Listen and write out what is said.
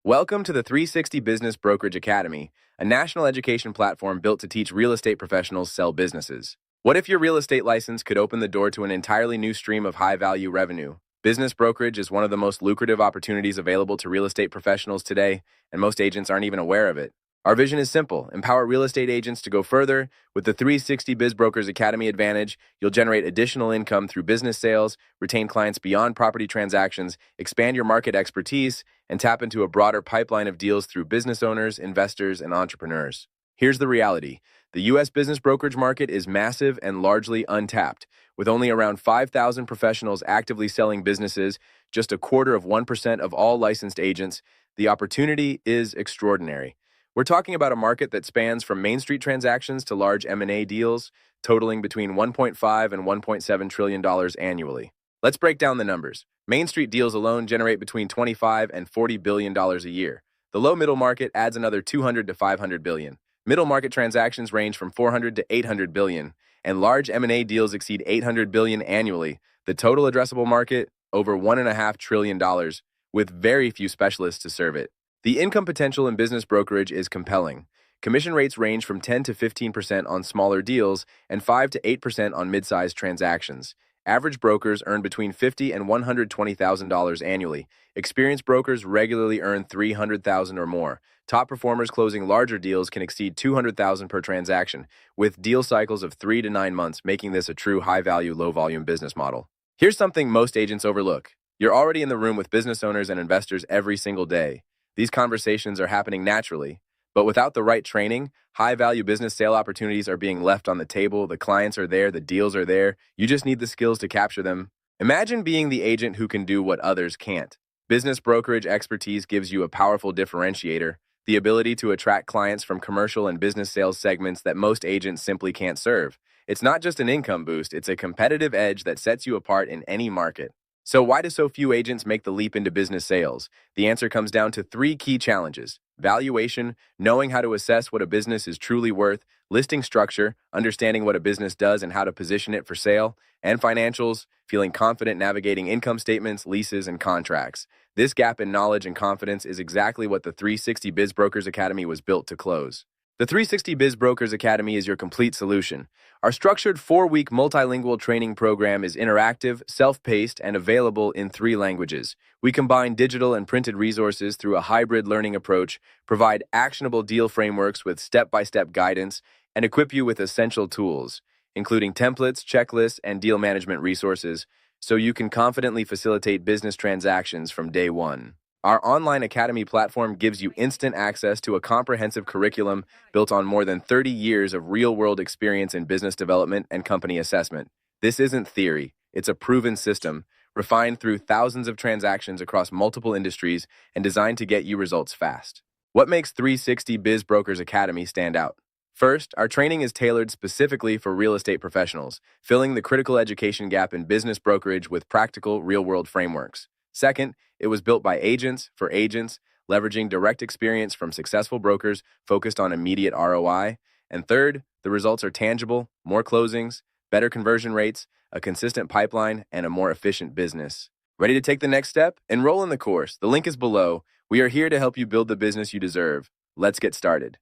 Welcome to the 360 Business Brokerage Academy, a national education platform built to teach real estate professionals sell businesses. What if your real estate license could open the door to an entirely new stream of high-value revenue? Business brokerage is one of the most lucrative opportunities available to real estate professionals today, and most agents aren't even aware of it. Our vision is simple: empower real estate agents to go further. With the 360 Biz Brokers Academy Advantage, you'll generate additional income through business sales, retain clients beyond property transactions, expand your market expertise, and tap into a broader pipeline of deals through business owners, investors, and entrepreneurs. Here's the reality. The U.S. business brokerage market is massive and largely untapped. With only around 5,000 professionals actively selling businesses, just 0.25% of all licensed agents, the opportunity is extraordinary. We're talking about a market that spans from Main Street transactions to large M&A deals, totaling between $1.5 and $1.7 trillion annually. Let's break down the numbers. Main Street deals alone generate between $25 and $40 billion a year. The low middle market adds another 200 to 500 billion. Middle market transactions range from 400 to 800 billion, and large M&A deals exceed 800 billion annually. The total addressable market, over $1.5 trillion, with very few specialists to serve it. The income potential in business brokerage is compelling. Commission rates range from 10 to 15% on smaller deals and 5 to 8% on mid-sized transactions. Average brokers earn between $50,000 and $120,000 annually. Experienced brokers regularly earn $300,000 or more. Top performers closing larger deals can exceed $200,000 per transaction, with deal cycles of 3 to 9 months, making this a true high-value, low-volume business model. Here's something most agents overlook. You're already in the room with business owners and investors every single day. These conversations are happening naturally, but without the right training, high-value business sale opportunities are being left on the table. The clients are there, the deals are there. You just need the skills to capture them. Imagine being the agent who can do what others can't. Business brokerage expertise gives you a powerful differentiator, the ability to attract clients from commercial and business sales segments that most agents simply can't serve. It's not just an income boost, it's a competitive edge that sets you apart in any market. So why do so few agents make the leap into business sales? The answer comes down to 3 key challenges: valuation, knowing how to assess what a business is truly worth; listing structure, understanding what a business does and how to position it for sale; and financials, feeling confident navigating income statements, leases, and contracts. This gap in knowledge and confidence is exactly what the 360 Biz Brokers Academy was built to close. The 360 Biz Brokers Academy is your complete solution. Our structured 4-week multilingual training program is interactive, self-paced, and available in 3 languages. We combine digital and printed resources through a hybrid learning approach, provide actionable deal frameworks with step-by-step guidance, and equip you with essential tools, including templates, checklists, and deal management resources, so you can confidently facilitate business transactions from day one. Our online academy platform gives you instant access to a comprehensive curriculum built on more than 30 years of real-world experience in business development and company assessment. This isn't theory, it's a proven system, refined through thousands of transactions across multiple industries and designed to get you results fast. What makes 360 Biz Brokers Academy stand out? First, our training is tailored specifically for real estate professionals, filling the critical education gap in business brokerage with practical, real-world frameworks. Second, it was built by agents for agents, leveraging direct experience from successful brokers focused on immediate ROI. And third, the results are tangible: more closings, better conversion rates, a consistent pipeline, and a more efficient business. Ready to take the next step? Enroll in the course. The link is below. We are here to help you build the business you deserve. Let's get started.